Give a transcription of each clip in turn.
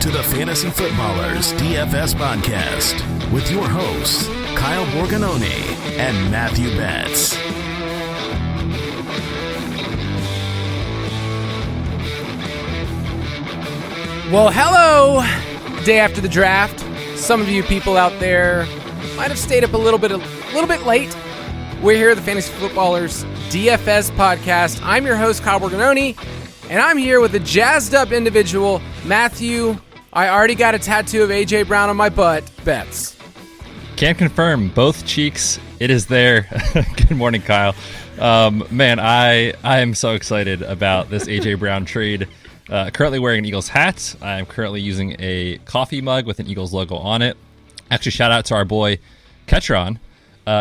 to the Fantasy Footballers DFS Podcast with your hosts, Kyle Borganoni and Matthew Betz. Well, hello, day after the draft. Some of you people out there might have stayed up a little bit late. We're here at the Fantasy Footballers DFS Podcast. I'm your host, Kyle Borganoni, and I'm here with a jazzed up individual, Matthew. I already got a tattoo of AJ Brown on my butt, Betz. Can confirm, both cheeks, it is there. Good morning, Kyle. Man, I am so excited about this AJ Brown trade. Currently wearing an Eagles hat. I'm currently using a coffee mug with an Eagles logo on it. Actually, shout out to our boy, Ketron.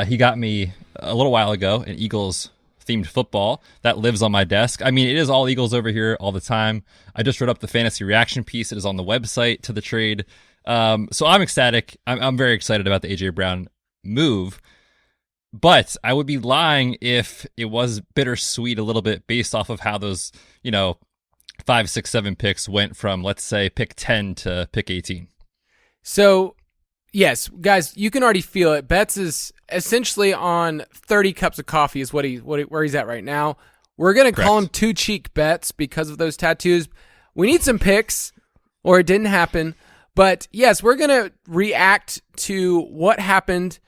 He got me a little while ago an Eagles-themed football that lives on my desk. I mean, it is all Eagles over here all the time. I just wrote up the fantasy reaction piece. It is on the website to the trade. So I'm ecstatic. I'm very excited about the AJ Brown move. But I would be lying if it was bittersweet a little bit based off of how those, 5, 6, 7 picks went from, let's say, pick 10 to pick 18. So, yes, guys, you can already feel it. Betz is essentially on 30 cups of coffee is where he's at right now. We're going to call him Two Cheek Betz because of those tattoos. We need some picks, or it didn't happen. But, yes, we're going to react to what happened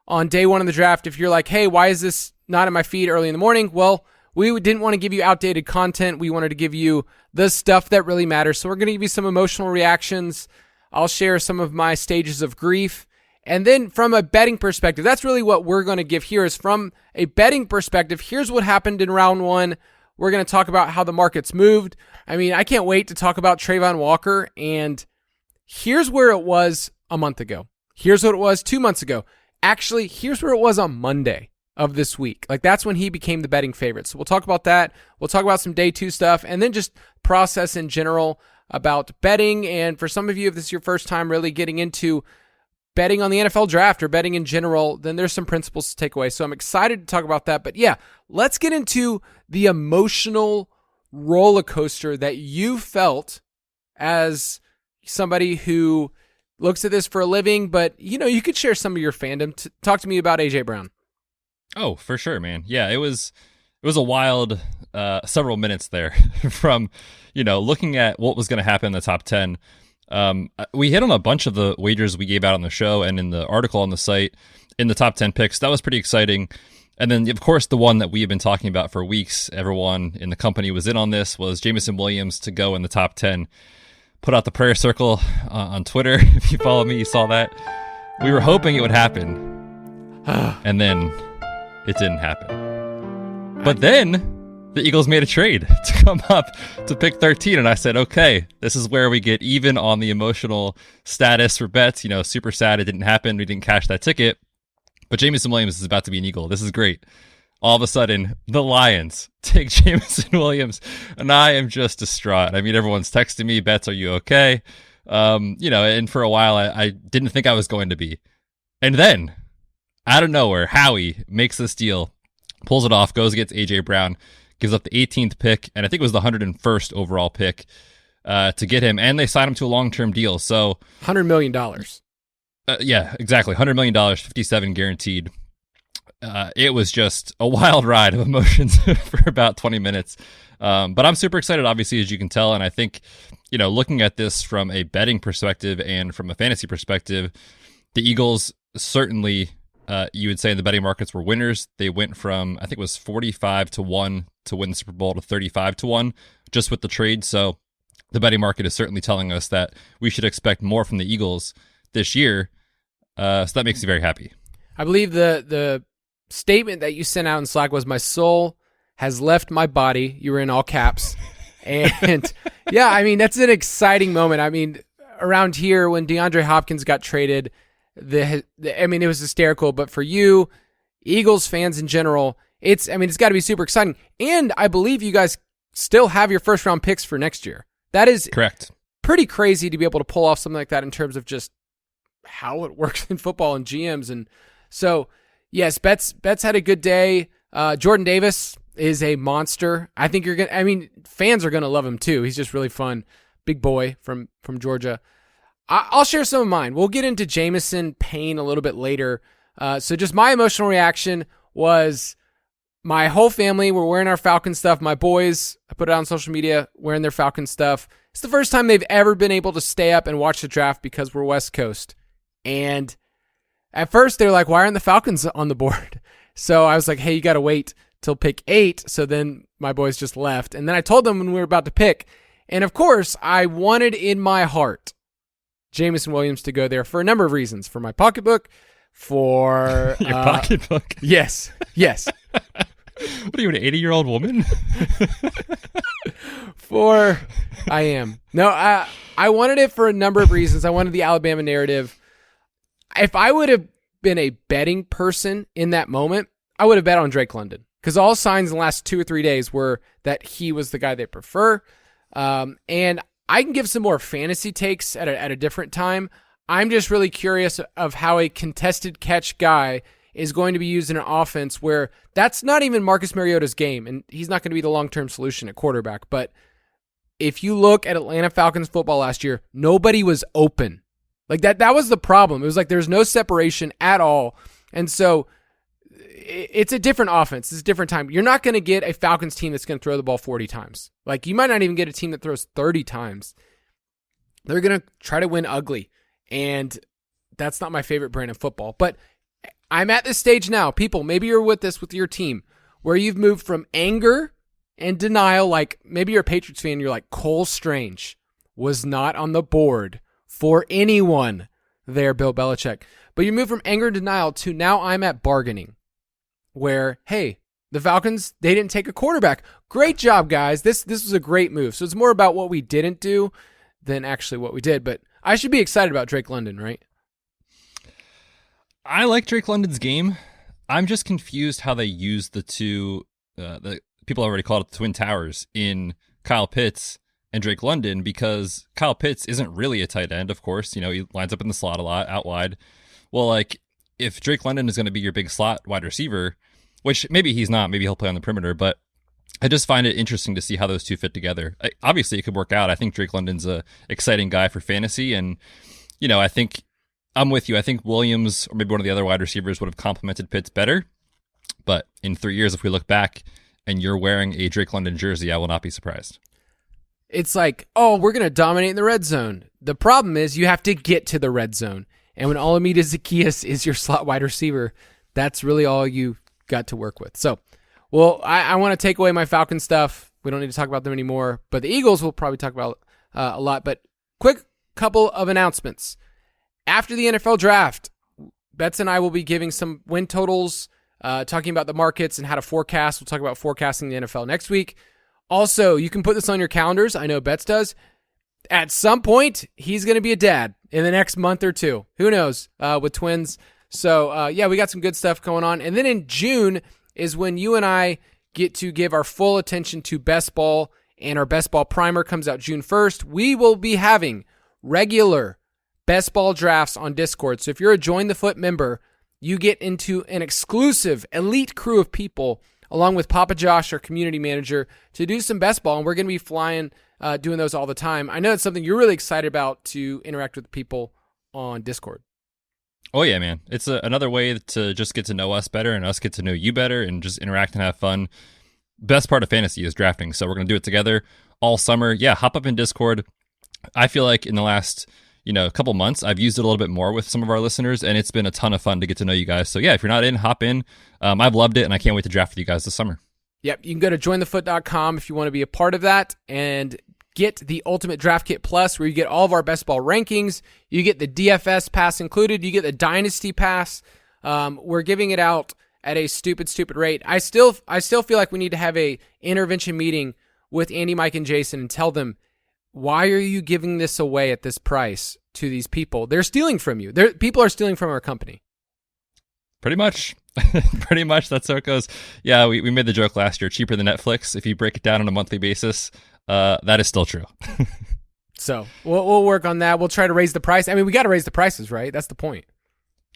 on day one of the draft. If you're like, hey, why is this not in my feed early in the morning? Well, we didn't want to give you outdated content. We wanted to give you the stuff that really matters. So we're going to give you some emotional reactions. I'll share some of my stages of grief. And then from a betting perspective, that's really what we're going to give here is from a betting perspective. Here's what happened in round one. We're going to talk about how the market's moved. I mean, I can't wait to talk about Trayvon Walker. And here's where it was a month ago. Here's what it was 2 months ago. Actually, here's where it was on Monday of this week. Like, that's when he became the betting favorite. So we'll talk about that. We'll talk about some day two stuff and then just process in general about betting. And for some of you, if this is your first time really getting into betting on the NFL draft or betting in general, then there's some principles to take away. So I'm excited to talk about that. But yeah, let's get into the emotional roller coaster that you felt as somebody who looks at this for a living, but you could share some of your fandom. Talk to me about AJ Brown. Oh, for sure, man. Yeah, it was a wild several minutes there from, looking at what was going to happen in the top 10. We hit on a bunch of the wagers we gave out on the show and in the article on the site in the top 10 picks. That was pretty exciting. And then, of course, the one that we have been talking about for weeks, everyone in the company was in on this, was Jameson Williams to go in the top 10. Put out the prayer circle on Twitter. If you follow me, you saw that. We were hoping it would happen. And then it didn't happen. But then the Eagles made a trade to come up to pick 13. And I said, okay, this is where we get even on the emotional status for bets. Super sad it didn't happen. We didn't cash that ticket. But Jameson Williams is about to be an Eagle. This is great. All of a sudden, the Lions take Jameson Williams, and I am just distraught. I mean, everyone's texting me, Betz, are you okay? And for a while, I didn't think I was going to be. And then, out of nowhere, Howie makes this deal, pulls it off, goes against AJ Brown, gives up the 18th pick, and I think it was the 101st overall pick to get him, and they signed him to a long-term deal. So $100 million. Yeah, exactly. $100 million, 57 guaranteed. It was just a wild ride of emotions for about 20 minutes. But I'm super excited, obviously, as you can tell. And I think, looking at this from a betting perspective and from a fantasy perspective, the Eagles certainly, you would say in the betting markets were winners. They went from, I think it was 45-1 to win the Super Bowl to 35-1 just with the trade. So the betting market is certainly telling us that we should expect more from the Eagles this year. So that makes me very happy. I believe the statement that you sent out in Slack was, my soul has left my body. You were in all caps. And yeah, I mean, that's an exciting moment. I mean, around here when DeAndre Hopkins got traded, it was hysterical. But for you, Eagles fans in general, it's got to be super exciting. And I believe you guys still have your first round picks for next year. That is correct. Pretty crazy to be able to pull off something like that in terms of just how it works in football and GMs. And so, yes, Betz had a good day. Jordan Davis is a monster. I think fans are going to love him too. He's just really fun. big boy from Georgia. I'll share some of mine. We'll get into Jameson Payne a little bit later. So just my emotional reaction was my whole family were wearing our Falcon stuff. My boys, I put it on social media, wearing their Falcon stuff. It's the first time they've ever been able to stay up and watch the draft because we're West Coast. And at first they were like, why aren't the Falcons on the board? So I was like, hey, you got to wait till pick 8. So then my boys just left. And then I told them when we were about to pick. And of course, I wanted in my heart Jameson Williams to go there for a number of reasons. For my pocketbook, for... Your pocketbook? Yes. What are you, an 80-year-old woman? I am. No, I wanted it for a number of reasons. I wanted the Alabama narrative. If I would have been a betting person in that moment, I would have bet on Drake London because all signs in the last 2 or 3 days were that he was the guy they prefer. And I can give some more fantasy takes at a different time. I'm just really curious of how a contested catch guy is going to be used in an offense where that's not even Marcus Mariota's game, and he's not going to be the long-term solution at quarterback. But if you look at Atlanta Falcons football last year, nobody was open. Like that was the problem. It was like there's no separation at all. And so it's a different offense. It's a different time. You're not going to get a Falcons team that's going to throw the ball 40 times. Like you might not even get a team that throws 30 times. They're going to try to win ugly. And that's not my favorite brand of football. But I'm at this stage now. People, maybe you're with this with your team where you've moved from anger and denial. Like maybe you're a Patriots fan. You're like, Cole Strange was not on the board for anyone there, Bill Belichick. But you move from anger and denial to now I'm at bargaining where, hey, the Falcons, they didn't take a quarterback. Great job, guys. This was a great move. So it's more about what we didn't do than actually what we did. But I should be excited about Drake London, right? I like Drake London's game. I'm just confused how they use the two, the people already called it the Twin Towers in Kyle Pitts and Drake London, because Kyle Pitts isn't really a tight end, of course. You know, he lines up in the slot a lot, out wide. Well, like, if Drake London is going to be your big slot wide receiver, which maybe he's not, maybe he'll play on the perimeter, but I just find it interesting to see how those two fit together. Obviously, it could work out. I think Drake London's a exciting guy for fantasy, and, you know, I think I'm with you. I think Williams or maybe one of the other wide receivers would have complemented Pitts better, but in 3 years, if we look back and you're wearing a Drake London jersey, I will not be surprised. It's like, oh, we're going to dominate in the red zone. The problem is you have to get to the red zone. And when Olamide Zaccheaus is your slot wide receiver, that's really all you got to work with. So, well, I want to take away my Falcon stuff. We don't need to talk about them anymore. But the Eagles we'll probably talk about a lot. But quick couple of announcements. After the NFL draft, Betz and I will be giving some win totals, talking about the markets and how to forecast. We'll talk about forecasting the NFL next week. Also, you can put this on your calendars. I know Betz does. At some point, he's going to be a dad in the next month or two. Who knows with twins. So, yeah, we got some good stuff going on. And then in June is when you and I get to give our full attention to best ball, and our best ball primer comes out June 1st. We will be having regular best ball drafts on Discord. So if you're a Join the Foot member, you get into an exclusive elite crew of people along with Papa Josh, our community manager, to do some best ball. And we're going to be flying, doing those all the time. I know it's something you're really excited about, to interact with people on Discord. Oh, yeah, man. It's another way to just get to know us better and us get to know you better and just interact and have fun. Best part of fantasy is drafting. So we're going to do it together all summer. Yeah, hop up in Discord. I feel like in the last couple months, I've used it a little bit more with some of our listeners, and it's been a ton of fun to get to know you guys. So yeah, if you're not in, hop in. I've loved it, and I can't wait to draft with you guys this summer. Yep, you can go to jointhefoot.com if you want to be a part of that and get the Ultimate Draft Kit Plus, where you get all of our best ball rankings. You get the DFS pass included. You get the Dynasty pass. We're giving it out at a stupid rate. I still feel like we need to have a intervention meeting with Andy, Mike, and Jason and tell them, why are you giving this away at this price to these people? They're stealing from you. People are stealing from our company. Pretty much. Pretty much. That's how it goes. Yeah, we made the joke last year, cheaper than Netflix. If you break it down on a monthly basis, that is still true. So we'll work on that. We'll try to raise the price. I mean, we got to raise the prices, right? That's the point.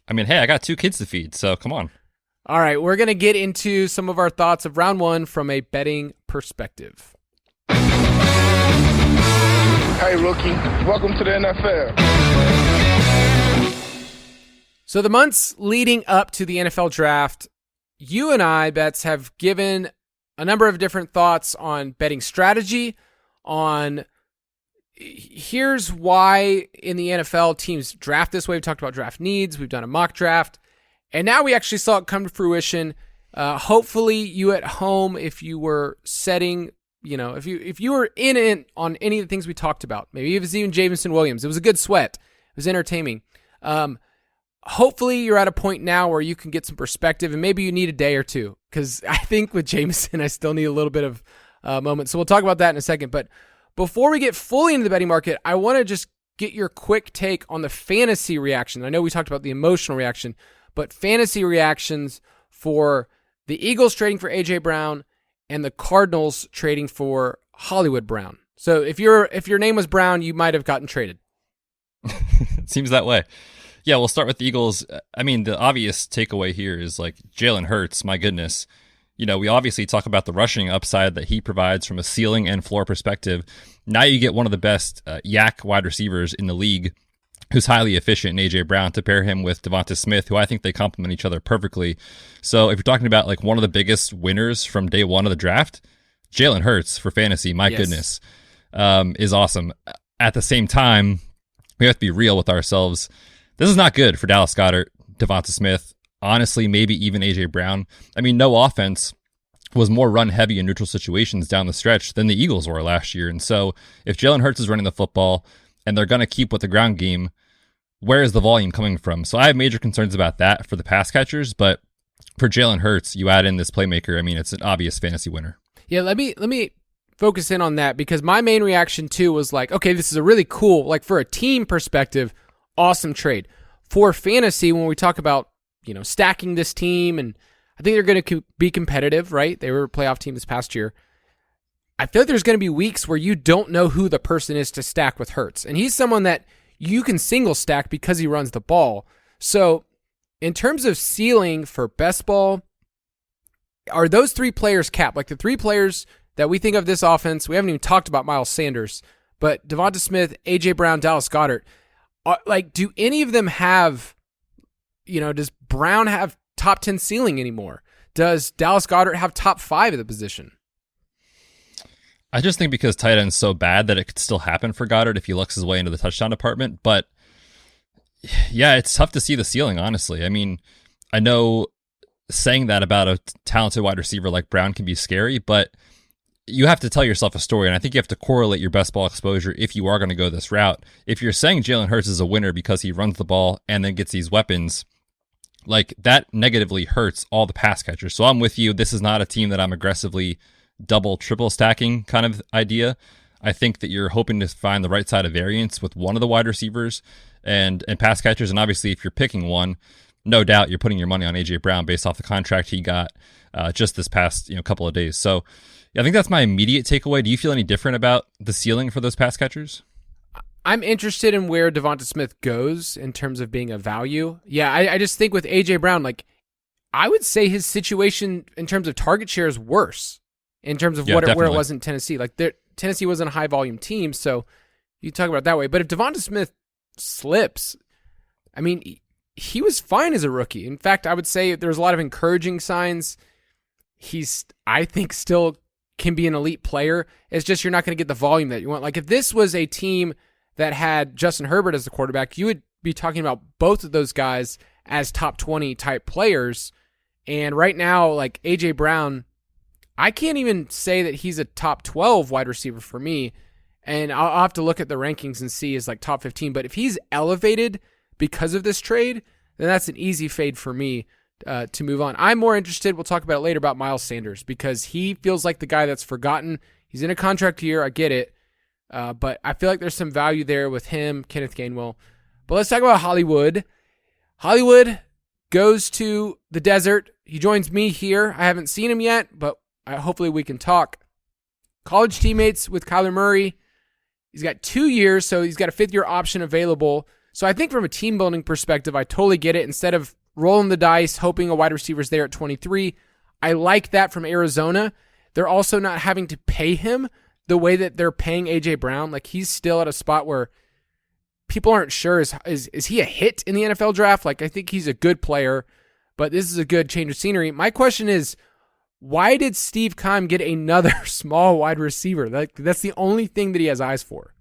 I mean, hey, I got 2 kids to feed, so come on. All right, we're going to get into some of our thoughts of round 1 from a betting perspective. Hey, rookie, welcome to the NFL. So the months leading up to the NFL draft, you and I, Betz, have given a number of different thoughts on betting strategy, on here's why in the NFL teams draft this way. We've talked about draft needs. We've done a mock draft. And now we actually saw it come to fruition. Hopefully you at home, if you were setting, if you were in on any of the things we talked about, maybe it was even Jameson Williams. It was a good sweat. It was entertaining. Hopefully you're at a point now where you can get some perspective, and maybe you need a day or two, because I think with Jameson, I still need a little bit of moment. So we'll talk about that in a second. But before we get fully into the betting market, I want to just get your quick take on the fantasy reaction. I know we talked about the emotional reaction, but fantasy reactions for the Eagles trading for A.J. Brown and the Cardinals trading for Hollywood Brown. So if your name was Brown, you might have gotten traded. It seems that way. Yeah, we'll start with the Eagles. I mean, the obvious takeaway here is like Jalen Hurts, my goodness. We obviously talk about the rushing upside that he provides from a ceiling and floor perspective. Now you get one of the best yak wide receivers in the league who's highly efficient in A.J. Brown to pair him with Devonta Smith, who I think they complement each other perfectly. So if you're talking about like one of the biggest winners from day one of the draft, Jalen Hurts for fantasy, my goodness, is awesome. At the same time, we have to be real with ourselves. This is not good for Dallas Goedert, Devonta Smith, honestly, maybe even A.J. Brown. I mean, no offense was more run-heavy in neutral situations down the stretch than the Eagles were last year. And so if Jalen Hurts is running the football and they're going to keep with the ground game, where is the volume coming from? So I have major concerns about that for the pass catchers. But for Jalen Hurts, you add in this playmaker, I mean, it's an obvious fantasy winner. Yeah, let me focus in on that, because my main reaction too was like, okay, this is a really cool, like for a team perspective, awesome trade. For fantasy, when we talk about, stacking this team, and I think they're going to be competitive, right? They were a playoff team this past year. I feel like there's going to be weeks where you don't know who the person is to stack with Hurts. And he's someone that you can single stack because he runs the ball. So in terms of ceiling for best ball, are those three players capped? Like the three players that we think of this offense, we haven't even talked about Miles Sanders, but Devonta Smith, A.J. Brown, Dallas Goedert. Like, do any of them have, does Brown have top 10 ceiling anymore? Does Dallas Goedert have top 5 at the position? I just think because tight end's so bad that it could still happen for Goddard if he looks his way into the touchdown department. But yeah, it's tough to see the ceiling, honestly. I mean, I know saying that about a talented wide receiver like Brown can be scary, but you have to tell yourself a story, and I think you have to correlate your best ball exposure if you are going to go this route. If you're saying Jalen Hurts is a winner because he runs the ball and then gets these weapons, like that negatively hurts all the pass catchers. So I'm with you. This is not a team that I'm aggressively double, triple stacking kind of idea. I think that you're hoping to find the right side of variance with one of the wide receivers and pass catchers. And obviously, if you're picking one, no doubt you're putting your money on A.J. Brown based off the contract he got just this past couple of days. So I think that's my immediate takeaway. Do you feel any different about the ceiling for those pass catchers? I'm interested in where Devonta Smith goes in terms of being a value. Yeah, I just think with A.J. Brown, like I would say his situation in terms of target share is worse in terms of where it was in Tennessee. Like Tennessee wasn't a high volume team, so you talk about it that way. But if Devonta Smith slips, I mean, he was fine as a rookie. In fact, I would say there's a lot of encouraging signs. He's, I think, still can be an elite player. It's just you're not going to get the volume that you want. Like if this was a team that had Justin Herbert as the quarterback, you would be talking about both of those guys as top 20 type players. And right now, like A.J. Brown, I can't even say that he's a top 12 wide receiver for me. And I'll have to look at the rankings and see is like top 15. But if he's elevated because of this trade, then that's an easy fade for me to move on. I'm more interested, we'll talk about it later, about Miles Sanders because he feels like the guy that's forgotten. He's in a contract year, I get it. But I feel like there's some value there with him, Kenneth Gainwell. But let's talk about Hollywood. Hollywood goes to the desert. He joins me here. I haven't seen him yet, but hopefully we can talk. College teammates with Kyler Murray. He's got 2 years, so he's got a 5th-year option available. So I think from a team-building perspective, I totally get it. Instead of rolling the dice, hoping a wide receiver's there at 23, I like that from Arizona. They're also not having to pay him the way that they're paying AJ Brown, like he's still at a spot where people aren't sure is he a hit in the NFL draft? Like I think he's a good player, but this is a good change of scenery. My question is, why did Steve Keim get another small wide receiver? That's the only thing that he has eyes for.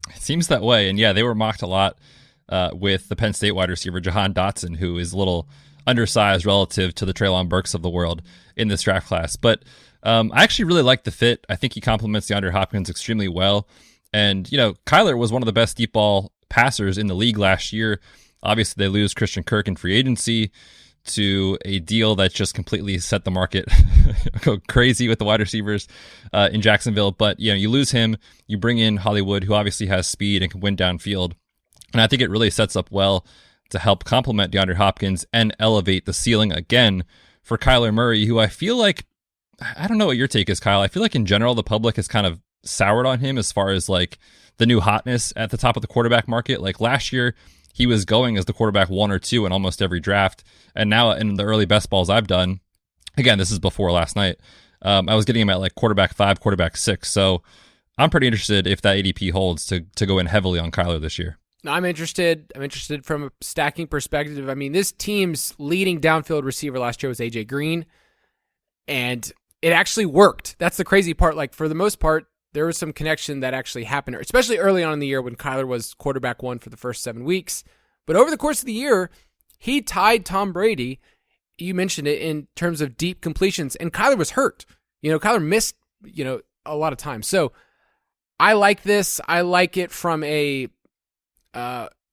It seems that way. And yeah, they were mocked a lot with the Penn State wide receiver, Jahan Dotson, who is a little undersized relative to the Treylon Burks of the world in this draft class. But I actually really like the fit. I think he complements DeAndre Hopkins extremely well. And, Kyler was one of the best deep ball passers in the league last year. Obviously, they lose Christian Kirk in free agency to a deal that just completely set the market go crazy with the wide receivers in Jacksonville. But, you lose him, you bring in Hollywood, who obviously has speed and can win downfield. And I think it really sets up well to help complement DeAndre Hopkins and elevate the ceiling again for Kyler Murray, who I feel like, I don't know what your take is, Kyle. I feel like in general, the public has kind of soured on him as far as like the new hotness at the top of the quarterback market. Like last year, he was going as the quarterback 1 or 2 in almost every draft. And now in the early best balls I've done, again, this is before last night, I was getting him at like quarterback 5, quarterback 6. So I'm pretty interested if that ADP holds to go in heavily on Kyler this year. I'm interested. I'm interested from a stacking perspective. I mean, this team's leading downfield receiver last year was AJ Green, and it actually worked. That's the crazy part. Like for the most part, there was some connection that actually happened, especially early on in the year when Kyler was quarterback 1 for the first 7 weeks. But over the course of the year, he tied Tom Brady. You mentioned it in terms of deep completions, and Kyler was hurt. Kyler missed, a lot of time. So I like this. I like it from a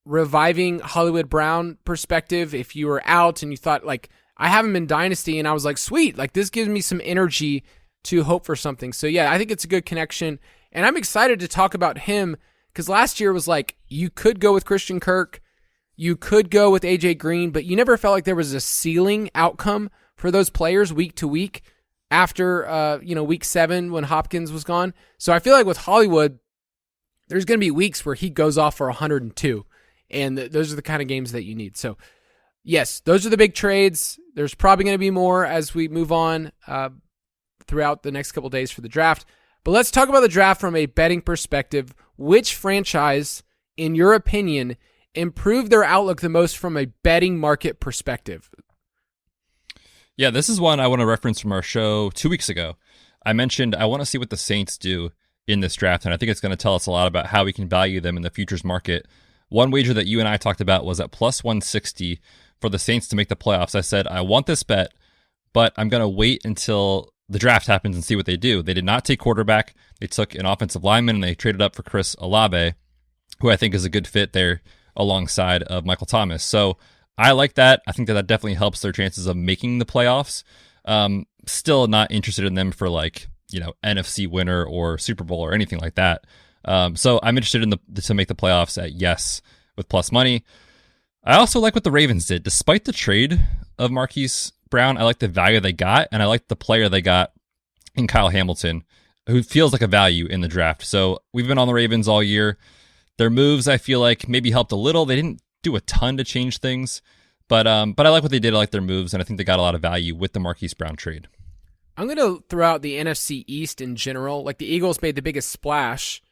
reviving Hollywood Brown perspective. If you were out and you thought like, I have him in Dynasty, and I was like, sweet, like this gives me some energy to hope for something. So yeah, I think it's a good connection, and I'm excited to talk about him because last year was like, you could go with Christian Kirk, you could go with AJ Green, but you never felt like there was a ceiling outcome for those players week to week after, week 7 when Hopkins was gone. So I feel like with Hollywood, there's going to be weeks where he goes off for 102, and those are the kind of games that you need. So yes, those are the big trades. There's probably going to be more as we move on throughout the next couple of days for the draft. But let's talk about the draft from a betting perspective. Which franchise, in your opinion, improved their outlook the most from a betting market perspective? Yeah, this is one I want to reference from our show 2 weeks ago. I mentioned I want to see what the Saints do in this draft, and I think it's going to tell us a lot about how we can value them in the futures market. One wager that you and I talked about was at plus 160 for the Saints to make the playoffs. I said, I want this bet, but I'm going to wait until the draft happens and see what they do. They did not take quarterback. They took an offensive lineman, and they traded up for Chris Olave, who I think is a good fit there alongside of Michael Thomas. So I like that. I think that definitely helps their chances of making the playoffs. Still not interested in them for like, NFC winner or Super Bowl or anything like that. So I'm interested in to make the playoffs at yes with plus money. I also like what the Ravens did. Despite the trade of Marquise Brown, I like the value they got, and I like the player they got in Kyle Hamilton, who feels like a value in the draft. So we've been on the Ravens all year. Their moves, I feel like, maybe helped a little. They didn't do a ton to change things, but I like what they did. I like their moves, and I think they got a lot of value with the Marquise Brown trade. I'm going to throw out the NFC East in general. Like the Eagles made the biggest splash,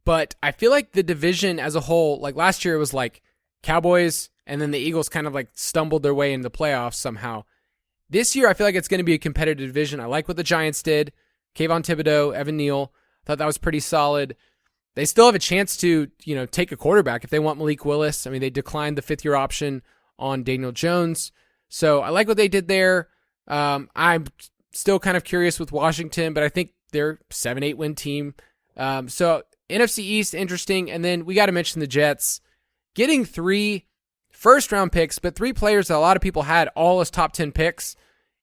but I feel like the division as a whole, like last year it was like Cowboys, and then the Eagles kind of like stumbled their way into the playoffs somehow. This year I feel like it's going to be a competitive division. I like what the Giants did. Kayvon Thibodeau, Evan Neal, thought that was pretty solid. They still have a chance to, take a quarterback if they want Malik Willis. I mean, they declined the 5th-year option on Daniel Jones. So I like what they did there. I'm still kind of curious with Washington, but I think they're 7-8 win team. So NFC East, interesting. And then we got to mention the Jets getting 3 first-round picks, but 3 players that a lot of people had all as top 10 picks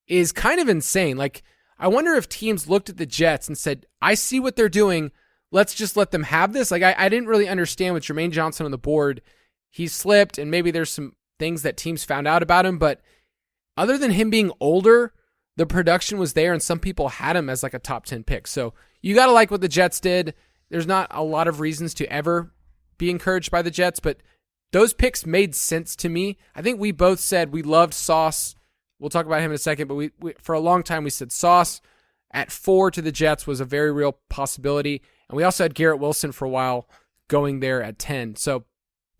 is kind of insane. Like, I wonder if teams looked at the Jets and said, I see what they're doing. Let's just let them have this. Like, I didn't really understand with Jermaine Johnson on the board. He slipped, and maybe there's some things that teams found out about him, but other than him being older, the production was there, and some people had him as like a top 10 pick. So you got to like what the Jets did. There's not a lot of reasons to ever be encouraged by the Jets, but those picks made sense to me. I think we both said we loved Sauce. We'll talk about him in a second, but we for a long time we said Sauce at 4 to the Jets was a very real possibility. And we also had Garrett Wilson for a while going there at 10. So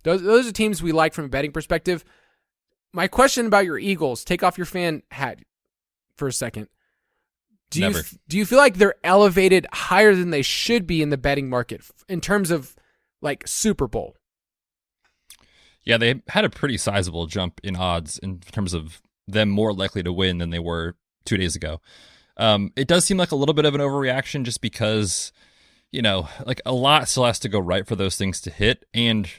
those are teams we like from a betting perspective. My question about your Eagles, take off your fan hat for a second. Do you feel like they're elevated higher than they should be in the betting market in terms of like Super Bowl? Yeah, they had a pretty sizable jump in odds in terms of them more likely to win than they were 2 days ago. It does seem like a little bit of an overreaction just because, like a lot still has to go right for those things to hit. And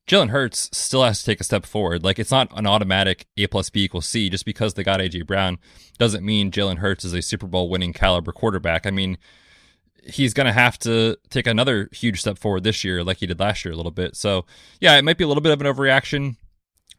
Jalen Hurts still has to take a step forward. Like, it's not an automatic A plus B equals C. Just because they got A.J. Brown doesn't mean Jalen Hurts is a Super Bowl winning caliber quarterback. I mean, he's going to have to take another huge step forward this year like he did last year a little bit. So, yeah, it might be a little bit of an overreaction.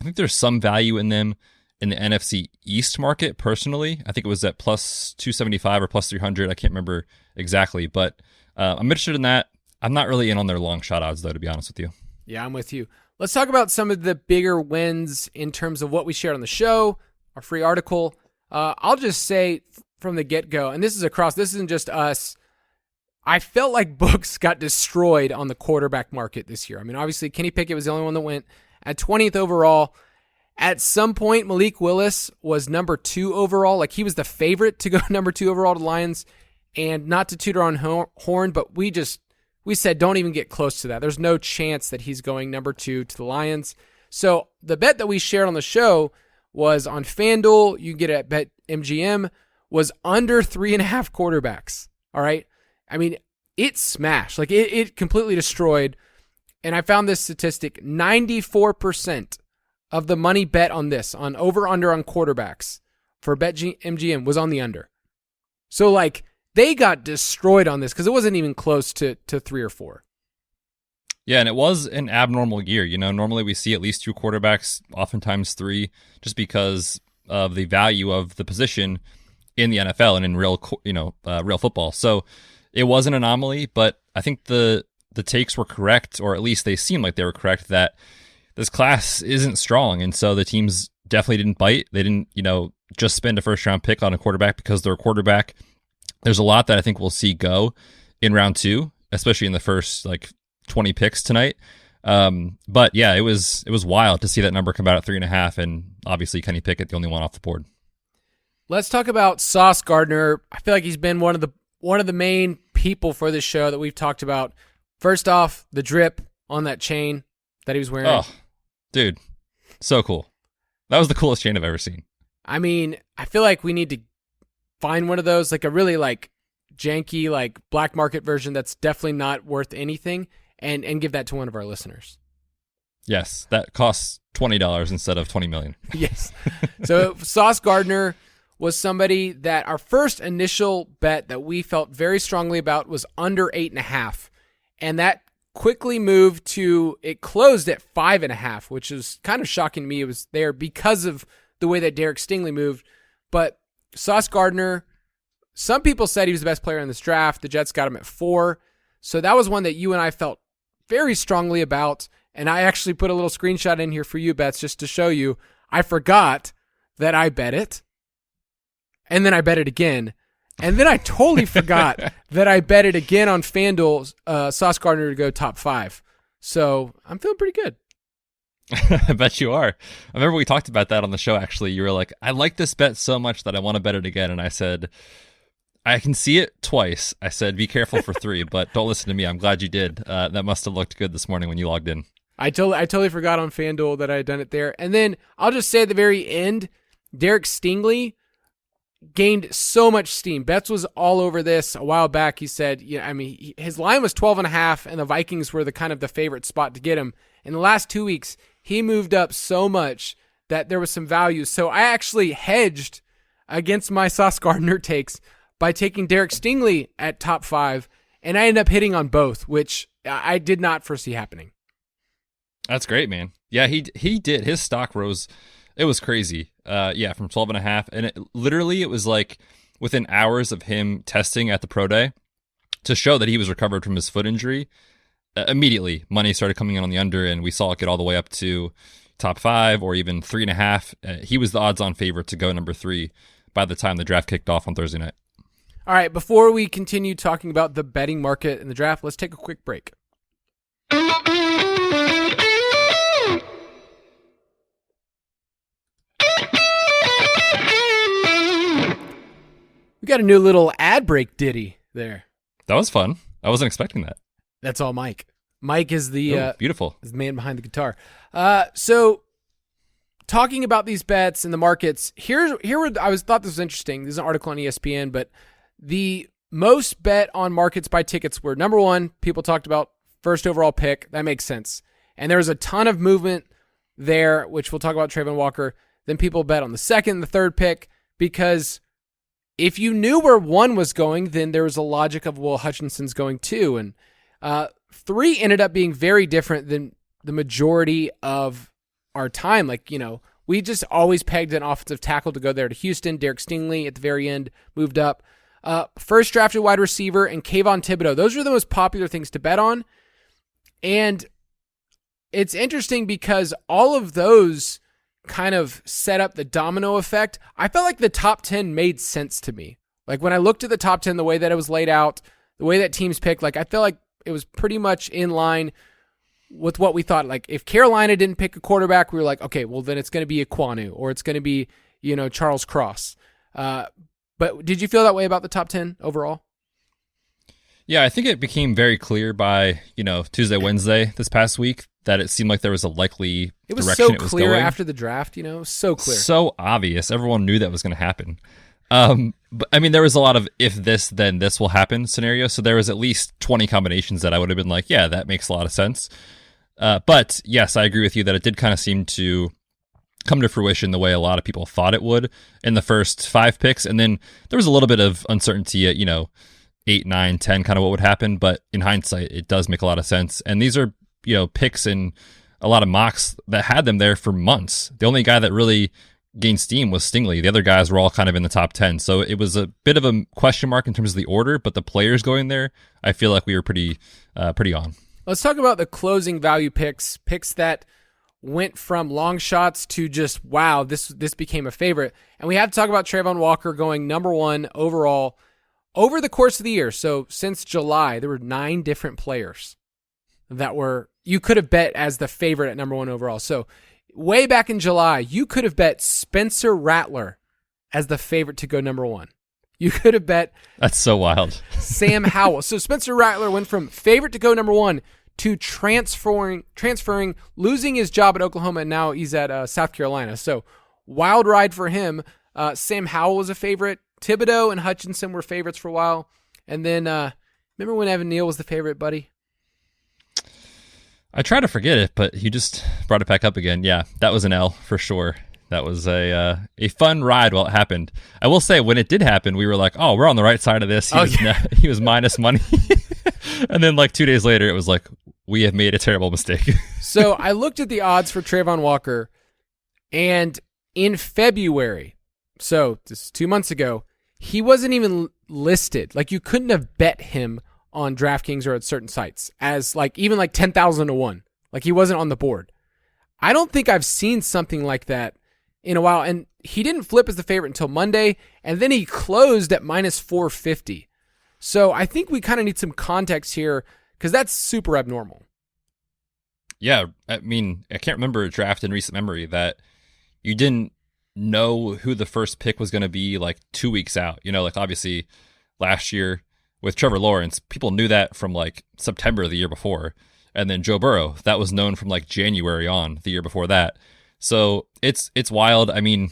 I think there's some value in them in the NFC East market, personally. I think it was at plus 275 or plus 300. I can't remember exactly, but I'm interested in that. I'm not really in on their long shot odds, though, to be honest with you. Yeah, I'm with you. Let's talk about some of the bigger wins in terms of what we shared on the show, our free article. I'll just say from the get-go, and this isn't just us, I felt like books got destroyed on the quarterback market this year. I mean, obviously, Kenny Pickett was the only one that went at 20th overall. At some point, Malik Willis was number 2 overall. Like, he was the favorite to go number 2 overall to the Lions. And not to toot our own horn, but we said don't even get close to that. There's no chance that he's going number 2 to the Lions. So the bet that we shared on the show was on FanDuel. You get it at BetMGM, was under 3.5 quarterbacks. All right. I mean, it smashed. Like, it completely destroyed. And I found this statistic, 94% of the money bet on this, on over-under on quarterbacks for BetMGM was on the under. So, like, they got destroyed on this because it wasn't even close to 3 or 4. Yeah, and it was an abnormal year. Normally we see at least 2 quarterbacks, oftentimes 3, just because of the value of the position in the NFL and in real football. So it was an anomaly, but I think the takes were correct, or at least they seemed like they were correct, that this class isn't strong. And so the teams definitely didn't bite. They didn't, just spend a first-round pick on a quarterback because they're a quarterback. There's a lot that I think we'll see go in round 2, especially in the first 20 picks tonight. But yeah, it was wild to see that number come out at 3.5, and obviously Kenny Pickett, the only one off the board. Let's talk about Sauce Gardner. I feel like he's been one of the main people for this show that we've talked about. First off, the drip on that chain that he was wearing. Oh, dude, so cool. That was the coolest chain I've ever seen. I mean, I feel like we need to find one of those, like a really janky, black market version that's definitely not worth anything, and give that to one of our listeners. Yes, that costs $20 instead of $20 million. Yes. So Sauce Gardner was somebody that our first initial bet that we felt very strongly about was under 8.5. And that quickly moved to, it closed at 5.5, which is kind of shocking to me. It was there because of the way that Derek Stingley moved. But Sauce Gardner, some people said he was the best player in this draft. The Jets got him at 4. So that was one that you and I felt very strongly about. And I actually put a little screenshot in here for you, Betz, just to show you. I forgot that I bet it. And then I bet it again. And then I totally forgot that I bet it again on FanDuel, Sauce Gardner to go top 5. So I'm feeling pretty good. I bet you are. I remember we talked about that on the show, actually. You were like, I like this bet so much that I want to bet it again. And I said, I can see it twice. I said, be careful for 3, but don't listen to me. I'm glad you did. That must have looked good this morning when you logged in. I totally forgot on FanDuel that I had done it there. And then I'll just say at the very end, Derek Stingley gained so much steam. Betz was all over this a while back. He said, his line was 12.5, and the Vikings were the kind of the favorite spot to get him. In the last 2 weeks, he moved up so much that there was some value. So I actually hedged against my Sauce Gardner takes by taking Derek Stingley at top 5, and I ended up hitting on both, which I did not foresee happening. That's great, man. Yeah, he did. His stock rose. It was crazy. From 12.5, and it was like within hours of him testing at the pro day to show that he was recovered from his foot injury. Immediately, money started coming in on the under, and we saw it get all the way up to top 5 or even 3.5. He was the odds-on favorite to go number 3 by the time the draft kicked off on Thursday night. All right, before we continue talking about the betting market and the draft, let's take a quick break. We got a new little ad break ditty there. That was fun. I wasn't expecting that. That's all Mike. Mike is the beautiful. is the man behind the guitar. So talking about these bets and the markets, here thought this was interesting. This is an article on ESPN, but the most bet on markets by tickets were number one, people talked about first overall pick. That makes sense. And there was a ton of movement there, which we'll talk about Trayvon Walker. Then people bet on the second, the third pick, because if you knew where one was going, then there was a logic of, well, Hutchinson's going two. And three ended up being very different than the majority of our time. Like, we just always pegged an offensive tackle to go there to Houston. Derek Stingley at the very end moved up. First drafted wide receiver and Kayvon Thibodeau. Those are the most popular things to bet on. And it's interesting because all of those kind of set up the domino effect. I felt like the top 10 made sense to me. Like when I looked at the top 10, the way that it was laid out, the way that teams picked, like I felt like it was pretty much in line with what we thought. Like if Carolina didn't pick a quarterback, we were like, okay, well then it's going to be Ekwonu or it's going to be, Charles Cross. But did you feel that way about the top 10 overall? Yeah, I think it became very clear by, Tuesday, Wednesday this past week that it seemed like there was a likely direction it was going. So clear after the draft, so clear. So obvious. Everyone knew that was going to happen. But I mean, there was a lot of if this, then this will happen scenario. So there was at least 20 combinations that I would have been like, yeah, that makes a lot of sense. But yes, I agree with you that it did kind of seem to come to fruition the way a lot of people thought it would in the first 5 picks. And then there was a little bit of uncertainty at, 8, 9, 10, kind of what would happen. But in hindsight, it does make a lot of sense. And these are, picks and a lot of mocks that had them there for months. The only guy that really gained steam was Stingley. The other guys were all kind of in the top 10. So it was a bit of a question mark in terms of the order, but the players going there, I feel like we were pretty on. Let's talk about the closing value picks that went from long shots to just, wow, this became a favorite. And we have to talk about Trayvon Walker going number one overall over the course of the year. So since July, there were 9 different players that you could have bet as the favorite at number one overall. So way back in July, you could have bet Spencer Rattler as the favorite to go number one. You could have bet that's so wild. Sam Howell. So Spencer Rattler went from favorite to go number one to transferring, losing his job at Oklahoma, and now he's at South Carolina. So wild ride for him. Sam Howell was a favorite. Thibodeau and Hutchinson were favorites for a while. And then remember when Evan Neal was the favorite, buddy? I try to forget it, but you just brought it back up again. Yeah, that was an L for sure. That was a fun ride while it happened. I will say, when it did happen, we were like, oh, we're on the right side of this. He was minus money. And then 2 days later, it was like, we have made a terrible mistake. So I looked at the odds for Trayvon Walker, and in February, so this is 2 months ago, he wasn't even listed. Like you couldn't have bet him on DraftKings or at certain sites as even 10,000 to 1. Like he wasn't on the board. I don't think I've seen something like that in a while. And he didn't flip as the favorite until Monday, and then he closed at minus 450. So I think we kind of need some context here because that's super abnormal. Yeah, I mean, I can't remember a draft in recent memory that you didn't know who the first pick was going to be 2 weeks out. Obviously last year with Trevor Lawrence, people knew that from September of the year before. And then Joe Burrow, that was known from January on the year before that. So it's wild. I mean,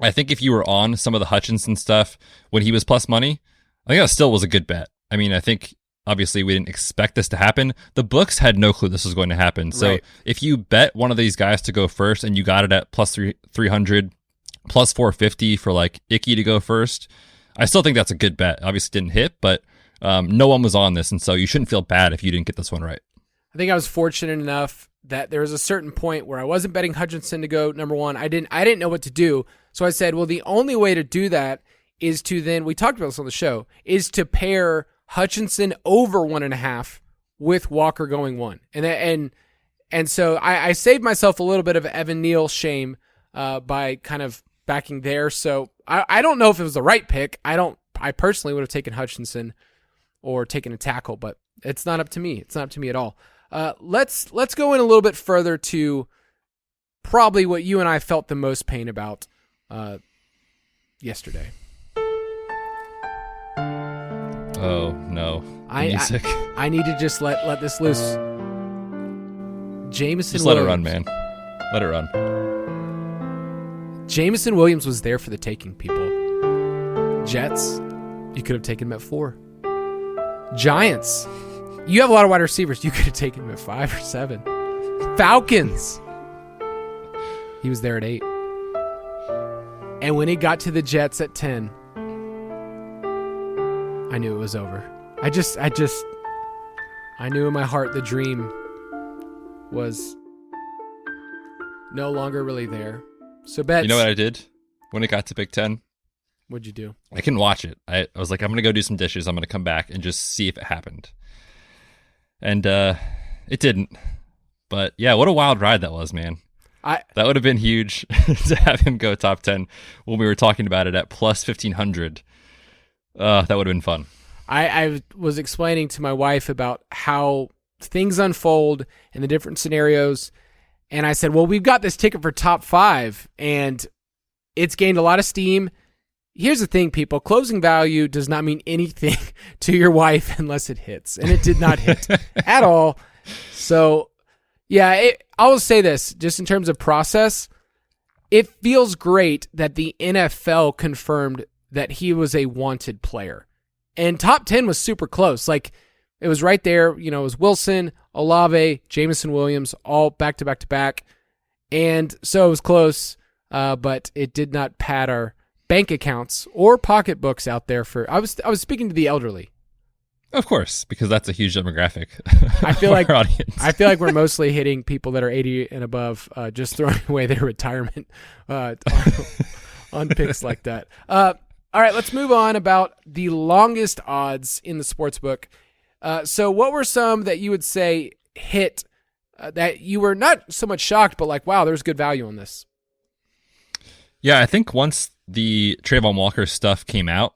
I think if you were on some of the Hutchinson stuff when he was plus money, I think that still was a good bet. I mean, I think obviously we didn't expect this to happen. The books had no clue this was going to happen. So right. If you bet one of these guys to go first and you got it at plus 300, plus 450 for Icky to go first, I still think that's a good bet. Obviously didn't hit, but no one was on this. And so you shouldn't feel bad if you didn't get this one right. I think I was fortunate enough that there was a certain point where I wasn't betting Hutchinson to go number one. I didn't know what to do. So I said, well, the only way to do that is to then, we talked about this on the show, is to pair Hutchinson over 1.5 with Walker going 1. And so I saved myself a little bit of Evan Neal shame by kind of backing there. So I don't know if it was the right pick. I don't I personally would have taken Hutchinson or taken a tackle, but it's not up to me. It's not up to me at all. Let's go in a little bit further to probably what you and I felt the most pain about yesterday. Oh no! I need to just let this loose. Jameson. Just Williams. let it run, man. Let it run. Jameson Williams was there for the taking, people. Jets, you could have taken him at 4. Giants, you have a lot of wide receivers. You could have taken him at 5 or 7. Falcons, he was there at 8. And when he got to the Jets at 10, I knew it was over. I knew in my heart the dream was no longer really there. So, Betz, You know what I did when it got to Big Ten? What'd you do? I couldn't watch it. I was like, I'm going to go do some dishes. I'm going to come back and just see if it happened. And it didn't. But yeah, what a wild ride that was, man. That would have been huge to have him go top 10 when we were talking about it at plus 1,500. That would have been fun. I was explaining to my wife about how things unfold in the different scenarios. And I said, well, we've got this ticket for top 5 and it's gained a lot of steam. Here's the thing, people. Closing value does not mean anything to your wife unless it hits. And it did not hit at all. So, yeah, I will say this, just in terms of process, it feels great that the NFL confirmed that he was a wanted player. And top 10 was super close. Like, it was right there. You know, it was Wilson, Olave, Jameson Williams, all back-to-back-to-back. And so it was close, but it did not pad our bank accounts or pocketbooks out there for... I was speaking to the elderly. Of course, because that's a huge demographic. I feel like our audience. I feel like we're mostly hitting people that are 80 and above, just throwing away their retirement on picks like that. All right, let's move on about the longest odds in the sportsbook. So what were some that you would say hit that you were not so much shocked, but like, wow, there's good value on this? Yeah, I think once the Trayvon Walker stuff came out,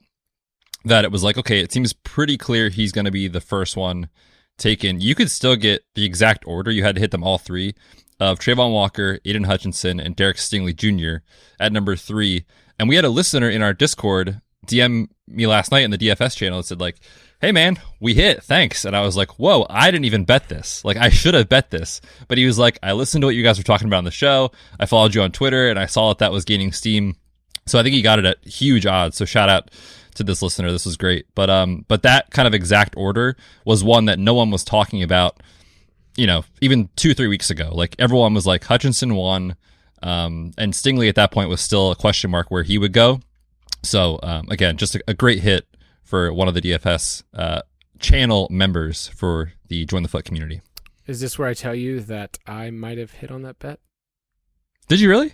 that it was like, okay, it seems pretty clear he's going to be the first one taken. You could still get the exact order. You had to hit them all 3 of Trayvon Walker, Aiden Hutchinson, and Derek Stingley Jr. at number 3. And we had a listener in our Discord DM me last night in the DFS channel that said like, hey man, we hit, thanks. And I was like, whoa, I didn't even bet this. Like, I should have bet this. But he was like, I listened to what you guys were talking about on the show. I followed you on Twitter and I saw that was gaining steam. So I think he got it at huge odds. So shout out to this listener. This was great. But that kind of exact order was one that no one was talking about, you know, even 2-3 weeks ago. Like, everyone was like, Hutchinson won. And Stingley at that point was still a question mark where he would go. So again, just a great hit for one of the DFS channel members for the Join the Foot community. Is this where I tell you that I might have hit on that bet? Did you really?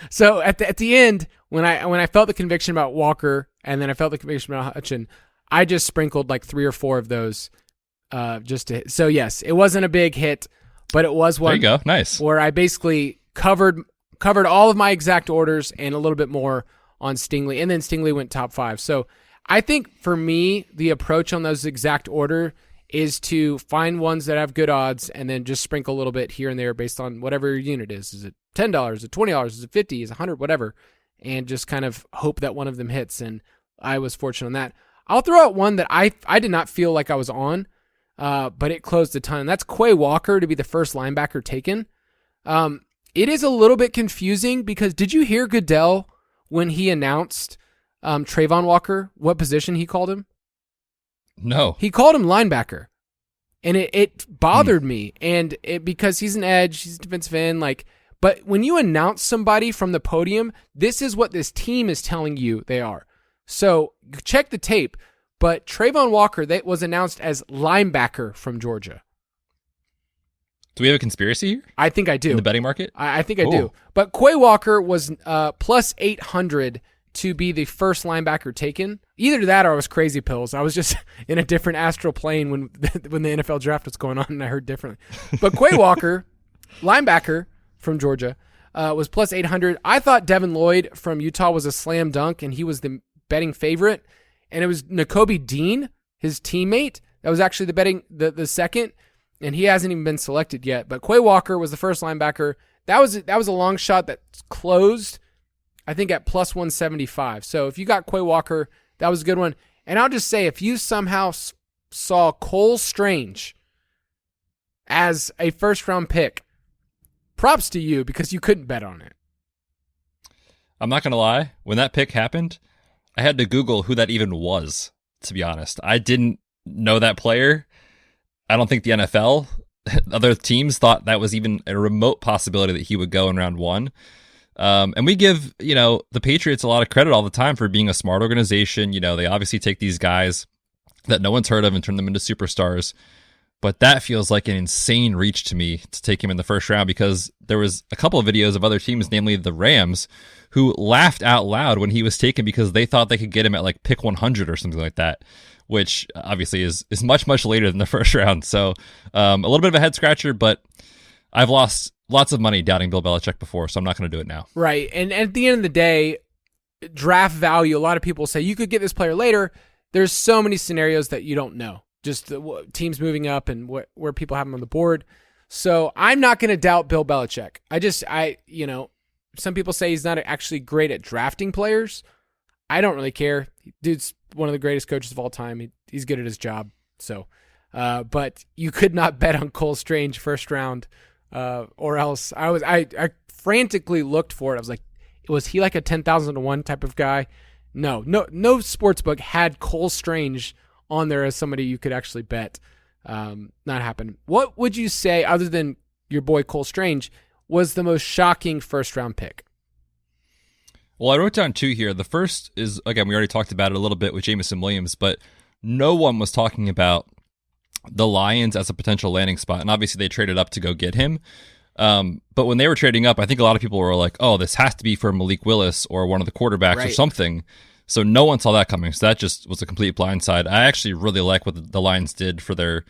So at the end, when I felt the conviction about Walker and then I felt the conviction about Hutchin, I just sprinkled like 3 or 4 of those just to hit. So yes, it wasn't a big hit, but it was one. There you go. Nice. Where I basically covered all of my exact orders and a little bit more on Stingley, and then Stingley went top 5. So I think for me, the approach on those exact order is to find ones that have good odds and then just sprinkle a little bit here and there based on whatever your unit is. Is it $10? Is it $20? Is it $50? Is it $100? Whatever. And just kind of hope that one of them hits. And I was fortunate on that. I'll throw out one that I did not feel like I was on, but it closed a ton. That's Quay Walker to be the first linebacker taken. It is a little bit confusing because did you hear Goodell when he announced Trayvon Walker, what position he called him? No. He called him linebacker. And it bothered me. And because he's an edge, he's a defensive end, but when you announce somebody from the podium, this is what this team is telling you they are. So check the tape. But Trayvon Walker, that was announced as linebacker from Georgia. Do we have a conspiracy here? I think I do. In the betting market? I think I do. But Quay Walker was plus 800 to be the first linebacker taken. Either that or I was crazy pills. I was just in a different astral plane when the NFL draft was going on and I heard differently. But Quay Walker, linebacker from Georgia, was plus 800. I thought Devin Lloyd from Utah was a slam dunk and he was the betting favorite. and it was Nakobe Dean, his teammate, that was actually the second, and he hasn't even been selected yet. But Quay Walker was the first linebacker. That was a long shot that closed, I think, at plus 175. So if you got Quay Walker, that was a good one. And I'll just say, if you somehow saw Cole Strange as a first-round pick, props to you because you couldn't bet on it. I'm not going to lie. When that pick happened, I had to Google who that even was, to be honest. I didn't know that player. I don't think the NFL, other teams thought that was even a remote possibility that he would go in round 1. And we give, the Patriots a lot of credit all the time for being a smart organization. They obviously take these guys that no one's heard of and turn them into superstars. But that feels like an insane reach to me to take him in the first round, because there was a couple of videos of other teams, namely the Rams, who laughed out loud when he was taken because they thought they could get him at like pick 100 or something like that, which obviously is much, much later than the first round. So a little bit of a head scratcher, but I've lost lots of money doubting Bill Belichick before, so I'm not going to do it now. Right. And at the end of the day, draft value, a lot of people say you could get this player later. There's so many scenarios that you don't know. Just teams moving up and where people have them on the board. So I'm not going to doubt Bill Belichick. Some people say he's not actually great at drafting players. I don't really care. Dude's one of the greatest coaches of all time. He's good at his job. So, but you could not bet on Cole Strange first round, or else I frantically looked for it. I was like, was he like a 10,000 to 1 type of guy? No sportsbook had Cole Strange on there as somebody you could actually bet. Not happen. What would you say, other than your boy Cole Strange, was the most shocking first round pick? Well, I wrote down 2 here. The first is, again, we already talked about it a little bit with Jameson Williams, but no one was talking about the Lions as a potential landing spot. And obviously they traded up to go get him. But when they were trading up, I think a lot of people were like, oh, this has to be for Malik Willis or one of the quarterbacks or something. So no one saw that coming. So that just was a complete blindside. I actually really like what the Lions did for their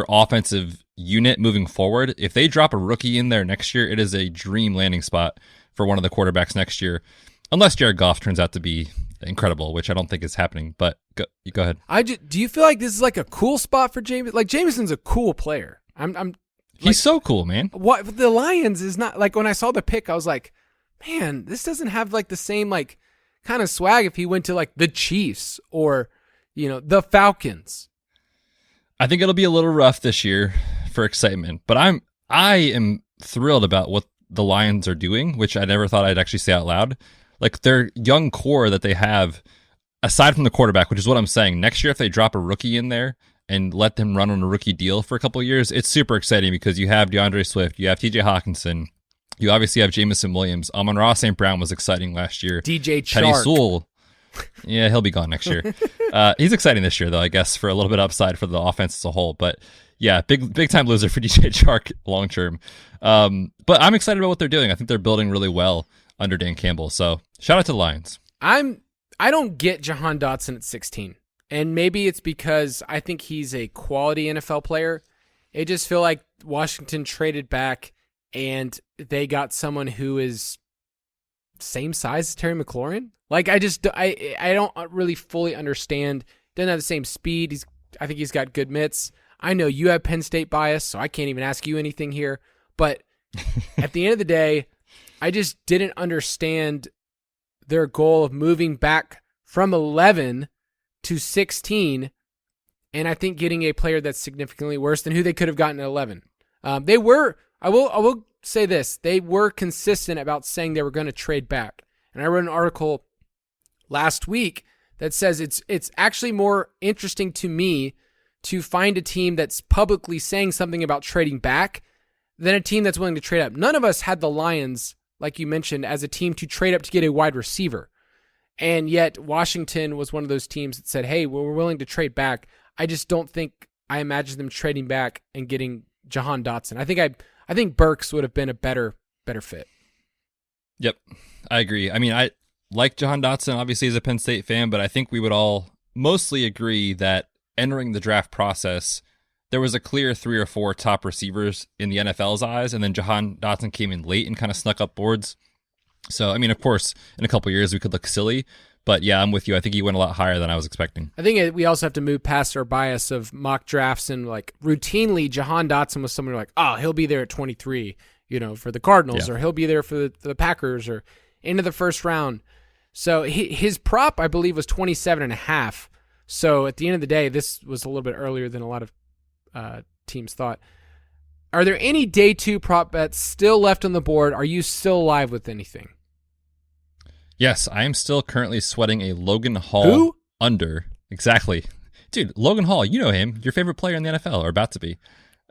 offensive unit moving forward. If they drop a rookie in there next year, it is a dream landing spot for one of the quarterbacks next year, unless Jared Goff turns out to be incredible, which I don't think is happening. But go ahead. Do you feel like this is like a cool spot for James? Like, Jameson's a cool player. He's so cool, man. What the Lions is not like. When I saw the pick, I was like, man, this doesn't have like the same like kind of swag if he went to like the Chiefs or the Falcons. I think it'll be a little rough this year for excitement, but I am thrilled about what the Lions are doing, which I never thought I'd actually say out loud. Like, their young core that they have, aside from the quarterback, which is what I'm saying, next year if they drop a rookie in there and let them run on a rookie deal for a couple of years, it's super exciting because you have DeAndre Swift, you have TJ Hawkinson, you obviously have Jameson Williams. Amon-Ra St. Brown was exciting last year. DJ Chark. Penny Sewell. Yeah, he'll be gone next year. He's exciting this year, though, I guess, for a little bit upside for the offense as a whole. But yeah, big time loser for DJ Chark long term. But I'm excited about what they're doing. I think they're building really well under Dan Campbell. So shout out to the Lions. I don't get Jahan Dotson at 16. And maybe it's because I think he's a quality NFL player. I just feel like Washington traded back and they got someone who is same size as Terry McLaurin. Like, I don't really fully understand. Doesn't have the same speed. I think he's got good mitts. I know you have Penn State bias, so I can't even ask you anything here. But at the end of the day, I just didn't understand their goal of moving back from 11 to 16, and I think getting a player that's significantly worse than who they could have gotten at 11. They were, I will say this, they were consistent about saying they were going to trade back. And I wrote an article last week that says it's actually more interesting to me to find a team that's publicly saying something about trading back than a team that's willing to trade up. None of us had the Lions, like you mentioned, as a team to trade up to get a wide receiver. And yet Washington was one of those teams that said, hey, we're willing to trade back. I just don't think I imagine them trading back and getting Jahan Dotson. I think Burks would have been a better fit. Yep, I agree. I mean, I like Jahan Dotson, obviously, as a Penn State fan, but I think we would all mostly agree that entering the draft process, there was a clear 3 or 4 top receivers in the NFL's eyes, and then Jahan Dotson came in late and kind of snuck up boards. So, I mean, of course, in a couple of years, we could look silly, But yeah, I'm with you. I think he went a lot higher than I was expecting. I think we also have to move past our bias of mock drafts and like routinely Jahan Dotson was someone like, oh, he'll be there at 23, for the Cardinals, or he'll be there for the Packers or into the first round. So his prop, I believe, was 27.5. So at the end of the day, this was a little bit earlier than a lot of teams thought. Are there any day 2 prop bets still left on the board? Are you still alive with anything? Yes, I am still currently sweating a Logan Hall under. Exactly. Dude, Logan Hall, you know him, your favorite player in the NFL, or about to be.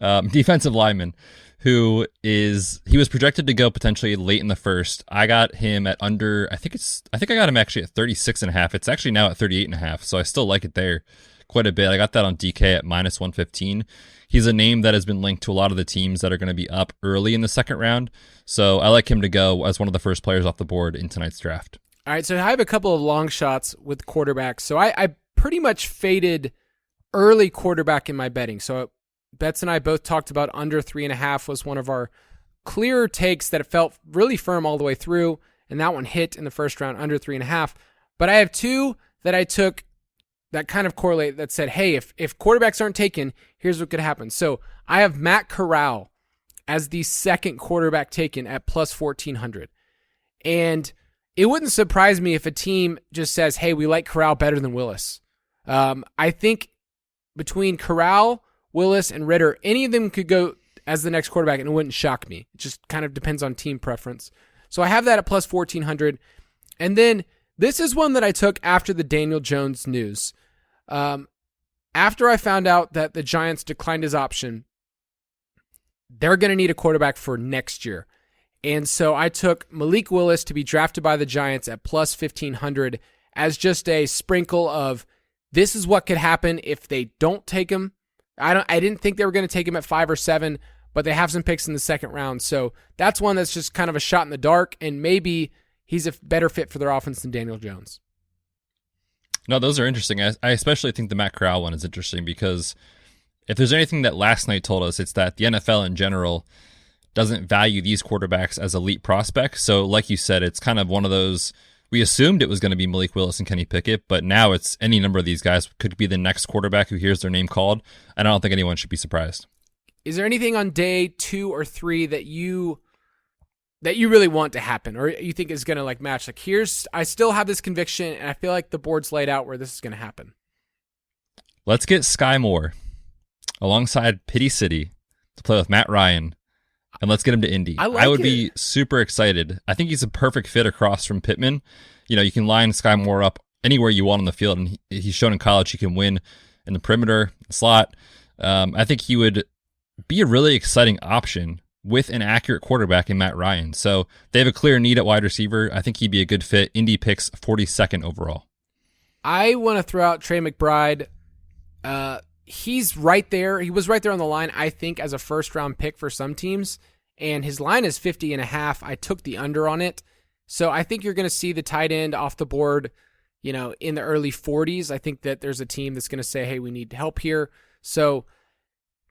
Defensive lineman, he was projected to go potentially late in the first. I got him at under, I think I got him actually at 36.5. It's actually now at 38.5, so I still like it there quite a bit. I got that on DK at minus 115. He's a name that has been linked to a lot of the teams that are going to be up early in the second round. So I like him to go as one of the first players off the board in tonight's draft. All right, so I have a couple of long shots with quarterbacks. So I pretty much faded early quarterback in my betting. So Betz and I both talked about under 3.5 was one of our clearer takes that it felt really firm all the way through, and that one hit in the first round, under 3.5. But I have two that I took that kind of correlate that said, hey, if quarterbacks aren't taken, here's what could happen. So I have Matt Corral as the second quarterback taken at plus 1,400. And it wouldn't surprise me if a team just says, hey, we like Corral better than Willis. I think between Corral, Willis, and Ritter, any of them could go as the next quarterback, and it wouldn't shock me. It just kind of depends on team preference. So I have that at plus 1,400. And then this is one that I took after the Daniel Jones news. After I found out that the Giants declined his option, they're going to need a quarterback for next year. And so I took Malik Willis to be drafted by the Giants at plus 1,500 as just a sprinkle of this is what could happen if they don't take him. I didn't think they were going to take him at 5 or 7, but they have some picks in the second round. So that's one that's just kind of a shot in the dark, and maybe he's a better fit for their offense than Daniel Jones. No, those are interesting. I especially think the Matt Corral one is interesting because if there's anything that last night told us, it's that the NFL in general doesn't value these quarterbacks as elite prospects. So like you said, it's kind of one of those, we assumed it was going to be Malik Willis and Kenny Pickett, but now it's any number of these guys could be the next quarterback who hears their name called, and I don't think anyone should be surprised. Is there anything on day 2 or 3 that you really want to happen, or you think is going to like match? Like, I still have this conviction, and I feel like the board's laid out where this is going to happen. Let's get Sky Moore alongside Pity City to play with Matt Ryan, and let's get him to Indy. I would be super excited. I think he's a perfect fit across from Pittman. You can line Sky Moore up anywhere you want on the field, and he's shown in college he can win in the perimeter, slot. I think he would be a really exciting option with an accurate quarterback in Matt Ryan. So they have a clear need at wide receiver. I think he'd be a good fit. Indy picks 42nd overall. I want to throw out Trey McBride. He's right there. He was right there on the line, I think, as a first-round pick for some teams, and his line is 50.5. I took the under on it. So I think you're going to see the tight end off the board, in the early 40s. I think that there's a team that's going to say, hey, we need help here. So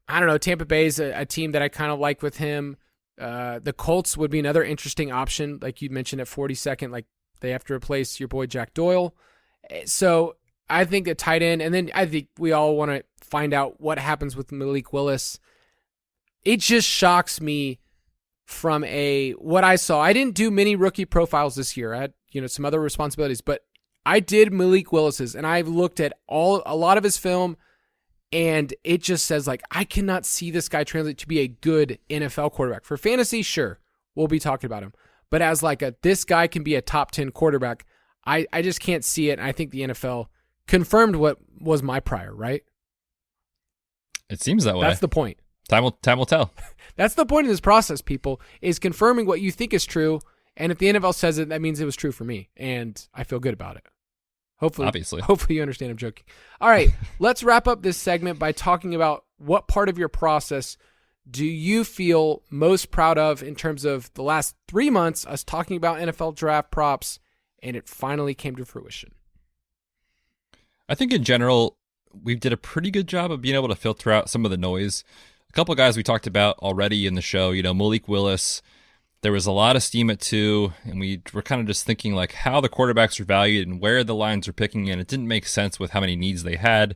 I don't know. Tampa Bay is a team that I kind of like with him. The Colts would be another interesting option, like you mentioned at 42nd. Like they have to replace your boy Jack Doyle. So I think a tight end, and then I think we all want to find out what happens with Malik Willis. It just shocks me from what I saw. I didn't do many rookie profiles this year. I had some other responsibilities, but I did Malik Willis's, and I've looked at a lot of his film. And it just says, I cannot see this guy translate to be a good NFL quarterback. For fantasy, sure, we'll be talking about him. But as this guy can be a top 10 quarterback, I just can't see it. And I think the NFL confirmed what was my prior, right? It seems that way. That's the point. Time will tell. That's the point of this process, people, is confirming what you think is true. And if the NFL says it, that means it was true for me. And I feel good about it. Hopefully you understand I'm joking. All right, let's wrap up this segment by talking about what part of your process do you feel most proud of in terms of the last 3 months, us talking about NFL draft props, and it finally came to fruition. I think in general, we did a pretty good job of being able to filter out some of the noise. A couple of guys we talked about already in the show, Malik Willis, There was a lot of steam at 2, and we were kind of just thinking like how the quarterbacks are valued and where the lines are picking, and it didn't make sense with how many needs they had.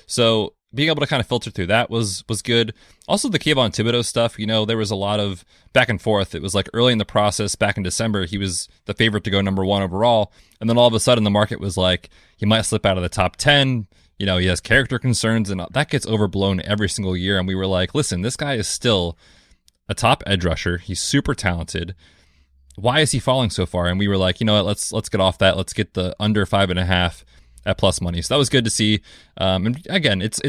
So being able to kind of filter through that was good. Also, the Kayvon Thibodeau stuff, there was a lot of back and forth. It was like early in the process, back in December, he was the favorite to go number 1 overall. And then all of a sudden, the market was like, he might slip out of the top 10. He has character concerns, and that gets overblown every single year. And we were like, listen, this guy is still a top edge rusher. He's super talented. Why is he falling so far? And we were like, you know what, let's get off that. Let's get the under 5.5 at plus money. So that was good to see. And again, it's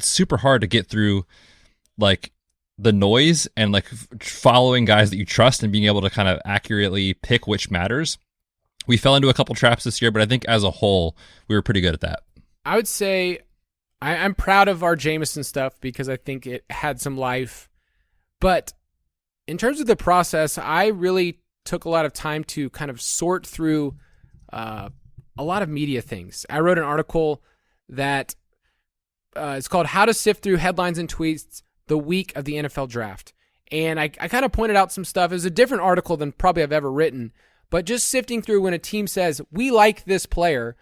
super hard to get through like the noise and like following guys that you trust and being able to kind of accurately pick which matters. We fell into a couple traps this year, but I think as a whole, we were pretty good at that. I would say I'm proud of our Jameson stuff because I think it had some life. But in terms of the process, I really took a lot of time to kind of sort through a lot of media things. I wrote an article that is called How to Sift Through Headlines and Tweets the Week of the NFL Draft. And I kind of pointed out some stuff. It was a different article than probably I've ever written, but just sifting through when a team says, we like this player,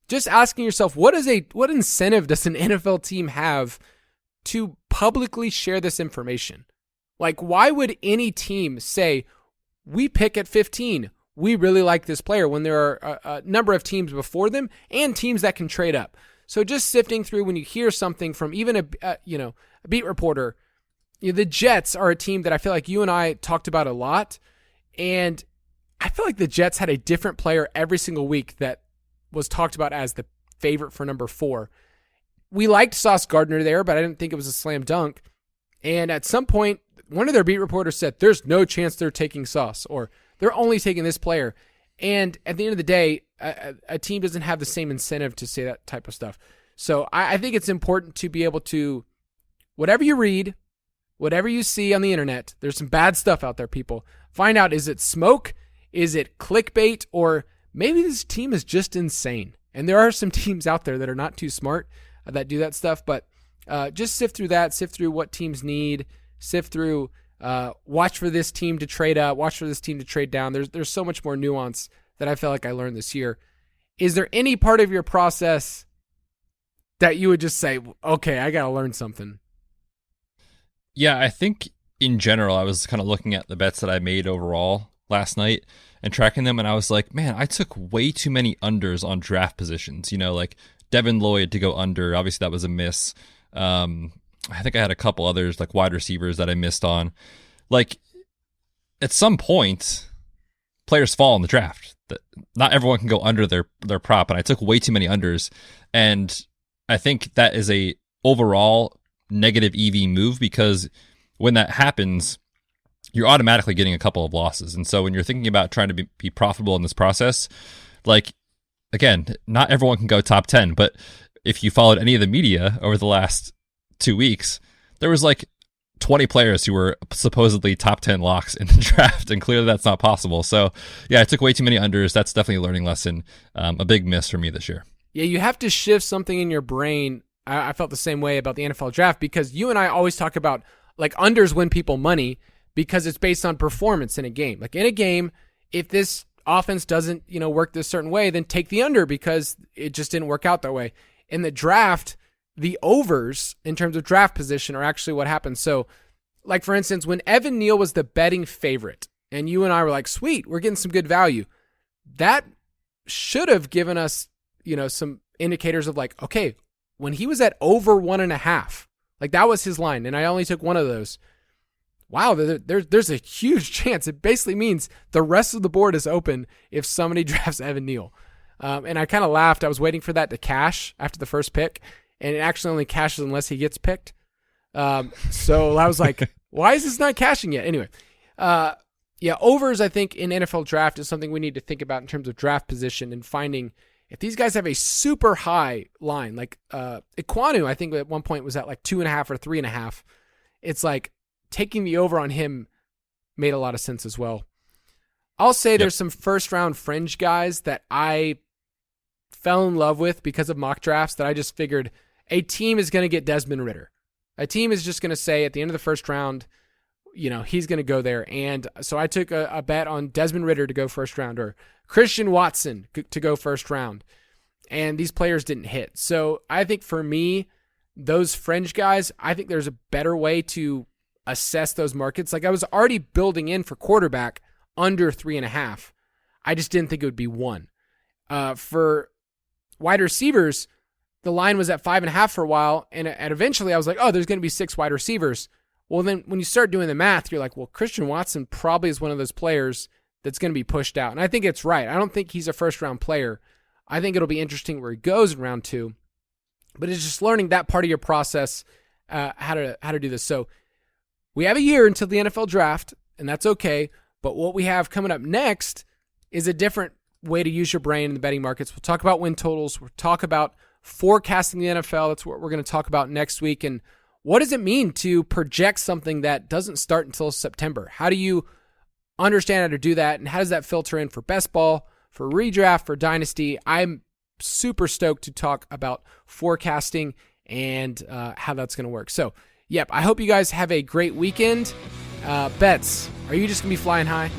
just asking yourself, what incentive does an NFL team have to publicly share this information? Like, why would any team say, we pick at 15, we really like this player, when there are a number of teams before them and teams that can trade up? So just sifting through when you hear something from even a beat reporter, the Jets are a team that I feel like you and I talked about a lot, and I feel like the Jets had a different player every single week that was talked about as the favorite for number 4. We liked Sauce Gardner there, but I didn't think it was a slam dunk. And at some point, one of their beat reporters said, there's no chance they're taking Sauce, or they're only taking this player. And at the end of the day, a team doesn't have the same incentive to say that type of stuff. So I think it's important to be able to, whatever you read, whatever you see on the internet, there's some bad stuff out there, people. Find out, is it smoke? Is it clickbait? Or maybe this team is just insane. And there are some teams out there that are not too smart that do that stuff. But just sift through that, sift through what teams need, sift through, watch for this team to trade up, watch for this team to trade down. There's so much more nuance that I feel like I learned this year. Is there any part of your process that you would just say, okay, I got to learn something? Yeah, I think in general, I was kind of looking at the bets that I made overall last night and tracking them, and I was like, man, I took way too many unders on draft positions. Like Devin Lloyd to go under. Obviously, that was a miss. I think I had a couple others, like wide receivers, that I missed on. Like, at some point, players fall in the draft. Not everyone can go under their prop, and I took way too many unders. And I think that is a overall negative EV move, because when that happens, you're automatically getting a couple of losses. And so when you're thinking about trying to be profitable in this process, like, again, not everyone can go top 10, but if you followed any of the media over the last 2 weeks, there was like 20 players who were supposedly top 10 locks in the draft, and clearly that's not possible. So yeah, I took way too many unders. That's definitely a learning lesson. A big miss for me this year. Yeah, you have to shift something in your brain. I felt the same way about the NFL draft, because you and I always talk about like unders win people money because it's based on performance in a game. Like in a game, if this offense doesn't, work this certain way, then take the under because it just didn't work out that way. In the draft, the overs in terms of draft position are actually what happens. So, like for instance, when Evan Neal was the betting favorite, and you and I were like, sweet, we're getting some good value, that should have given us, some indicators of like, okay, when he was at over 1.5, like that was his line, and I only took one of those. Wow, there's a huge chance. It basically means the rest of the board is open if somebody drafts Evan Neal. And I kind of laughed. I was waiting for that to cash after the first pick, and it actually only cashes unless he gets picked. So I was like, why is this not cashing yet? Anyway, overs, I think, in NFL draft is something we need to think about in terms of draft position and finding if these guys have a super high line. Like Ekwonu, I think at one point was at like 2.5 or 3.5. It's like taking the over on him made a lot of sense as well. I'll say there's some first-round fringe guys that I fell in love with because of mock drafts that I just figured a team is going to get Desmond Ridder. A team is just going to say at the end of the first round, he's going to go there. And so I took a bet on Desmond Ridder to go first round, or Christian Watson to go first round. And these players didn't hit. So I think for me, those fringe guys, I think there's a better way to assess those markets. Like I was already building in for quarterback under 3.5. I just didn't think it would be 1. For wide receivers, the line was at 5.5 for a while. And eventually I was like, oh, there's going to be 6 wide receivers. Well, then when you start doing the math, you're like, well, Christian Watson probably is one of those players that's going to be pushed out. And I think it's right. I don't think he's a first round player. I think it'll be interesting where he goes in round 2, but it's just learning that part of your process, how to do this. So we have a year until the NFL draft, and that's okay. But what we have coming up next is a different way to use your brain in the betting markets. We'll talk about win totals. We'll talk about forecasting the NFL. That's what we're going to talk about next week. And what does it mean to project something that doesn't start until September? How do you understand how to do that? And how does that filter in for best ball, for redraft, for dynasty? I'm super stoked to talk about forecasting and how that's going to work. So, yep, I hope you guys have a great weekend. Betz, are you just going to be flying high?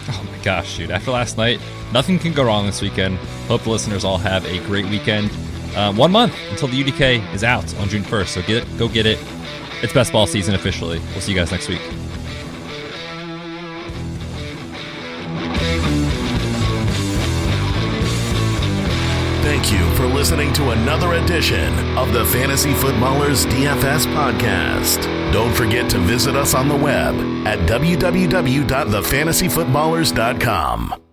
Oh my gosh, dude. After last night, nothing can go wrong this weekend. Hope the listeners all have a great weekend. 1 month until the UDK is out on June 1st, so go get it. It's best ball season officially. We'll see you guys next week. Thank you for listening to another edition of the Fantasy Footballers DFS Podcast. Don't forget to visit us on the web at www.thefantasyfootballers.com.